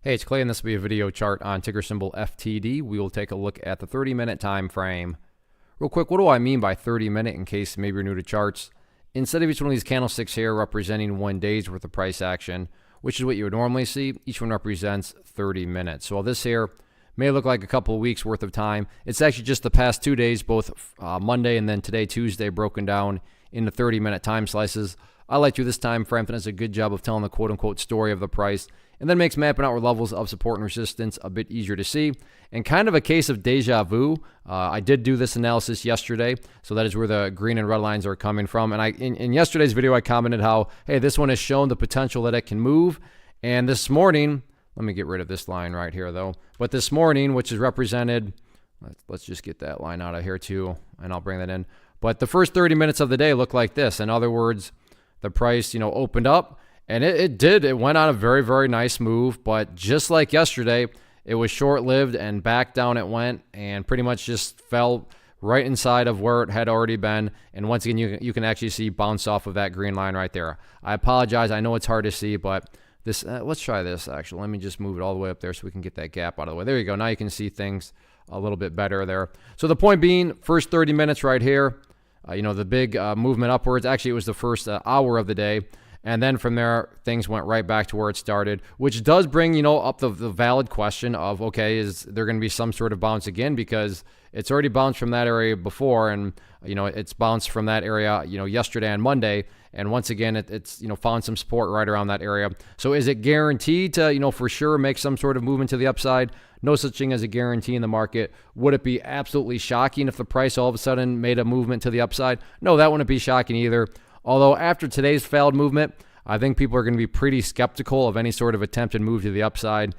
Hey, it's Clay, and this will be a video chart on ticker symbol FTD. We will take a look at the 30-minute time frame. Real quick, what do I mean by 30-minute in case maybe you're new to charts? Instead of each one of these candlesticks here representing 1 day's worth of price action, which is what you would normally see, each one represents 30 minutes. So while this here may look like a couple of weeks worth of time, it's actually just the past 2 days, both Monday and then today, Tuesday, broken down into 30-minute time slices. I like to this time frame, and does a good job of telling the quote-unquote story of the price, and then makes mapping out where levels of support and resistance a bit easier to see, and kind of a case of deja vu. I did do this analysis yesterday, so that is where the green and red lines are coming from. And in yesterday's video, I commented how, hey, this one has shown the potential that it can move. And this morning, let me get rid of this line right here, though. But this morning, which is represented, let's just get that line out of here too, and I'll bring that in. But the first 30 minutes of the day look like this. In other words, the price, opened up. And it went on a very, very nice move, but just like yesterday, it was short-lived and back down it went and pretty much just fell right inside of where it had already been. And once again, you can actually see bounce off of that green line right there. I apologize. I know it's hard to see, but this let's try this actually. Let me just move it all the way up there so we can get that gap out of the way. There you go. Now you can see things a little bit better there. So the point being, first 30 minutes right here, the big movement upwards. Actually, it was the first hour of the day. And then from there, things went right back to where it started, which does bring, up the valid question of, okay, is there going to be some sort of bounce again? Because it's already bounced from that area before, and, it's bounced from that area, yesterday and Monday. And once again, it's found some support right around that area. So is it guaranteed to, for sure make some sort of movement to the upside? No such thing as a guarantee in the market. Would it be absolutely shocking if the price all of a sudden made a movement to the upside? No, that wouldn't be shocking either. Although after today's failed movement, I think people are going to be pretty skeptical of any sort of attempted move to the upside.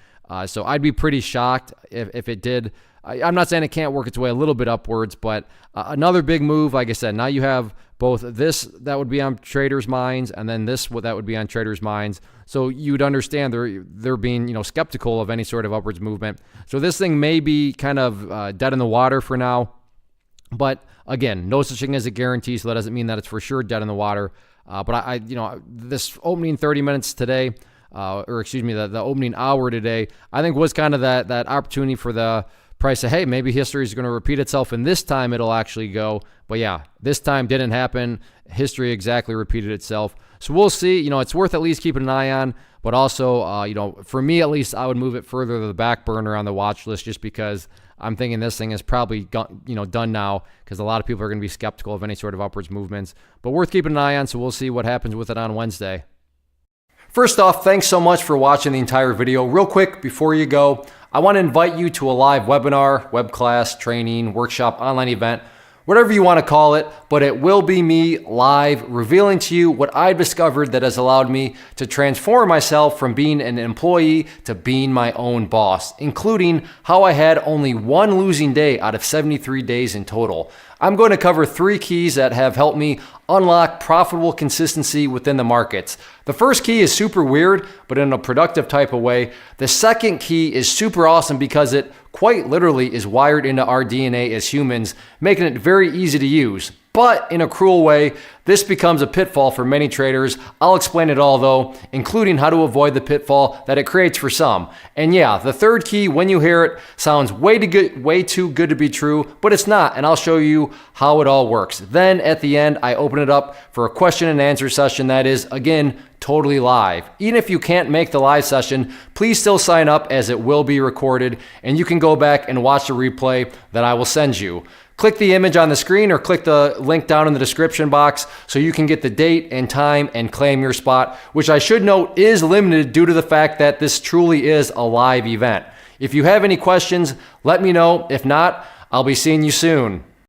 So I'd be pretty shocked if it did. I'm not saying it can't work its way a little bit upwards, but another big move, like I said, now you have both this that would be on traders' minds and then this that would be on traders' minds. So you'd understand they're being skeptical of any sort of upwards movement. So this thing may be kind of dead in the water for now. But again, no such thing as a guarantee, so that doesn't mean that it's for sure dead in the water. But this opening 30 minutes today, the opening hour today, I think was kind of that opportunity for the price of, hey, maybe history is going to repeat itself, and this time it'll actually go. But yeah, this time didn't happen. History exactly repeated itself. So we'll see. It's worth at least keeping an eye on. But also, for me at least, I would move it further to the back burner on the watch list just because I'm thinking this thing is probably done now because a lot of people are going to be skeptical of any sort of upwards movements. But worth keeping an eye on, so we'll see what happens with it on Wednesday. First off, thanks so much for watching the entire video. Real quick, before you go, I want to invite you to a live webinar, web class, training, workshop, online event, whatever you want to call it, but it will be me live revealing to you what I've discovered that has allowed me to transform myself from being an employee to being my own boss, including how I had only one losing day out of 73 days in total. I'm going to cover 3 keys that have helped me unlock profitable consistency within the markets. The first key is super weird, but in a productive type of way. The second key is super awesome because it quite literally is wired into our DNA as humans, making it very easy to use. But in a cruel way, this becomes a pitfall for many traders. I'll explain it all though, including how to avoid the pitfall that it creates for some. And yeah, the third key, when you hear it, sounds way too good to be true, but it's not, and I'll show you how it all works. Then at the end, I open it up for a question and answer session that is, again, totally live. Even if you can't make the live session, please still sign up as it will be recorded, and you can go back and watch the replay that I will send you. Click the image on the screen or click the link down in the description box so you can get the date and time and claim your spot, which I should note is limited due to the fact that this truly is a live event. If you have any questions, let me know. If not, I'll be seeing you soon.